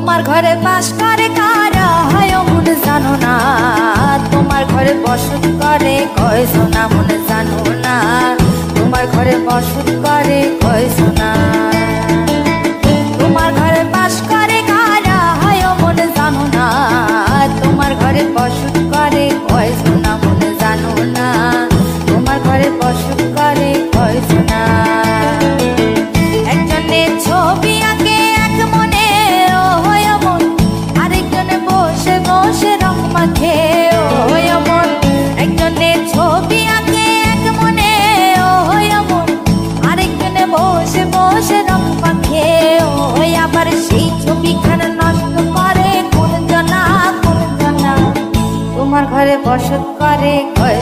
তোমার ঘরে বাস করে কারা হয় মন জানো না, তোমার ঘরে বসত করে কয়জনা মন জানো না, তোমার ঘরে বসত করে কয়জনা। তোমার ঘরে বাস করে কারা হয় মন জানো না, তোমার ঘরে বসত করে কয়জনা মন জানো না, তোমার ঘরে বসত করে কয়জনা। একজনে ছবি আঁকে এক মনে ও হয় মন, আরেকজনে বসে বসে রং মাখে ও হয় মন। একজনে ছবি আঁকে এক মনে ও হয় মন, আরেকজনে বসে বসে রং মাখে ও হয়। আবার সেই ছবিখানা নষ্ট করে কোন জনা কোন জনা, তোমার ঘরে বসত করে কয়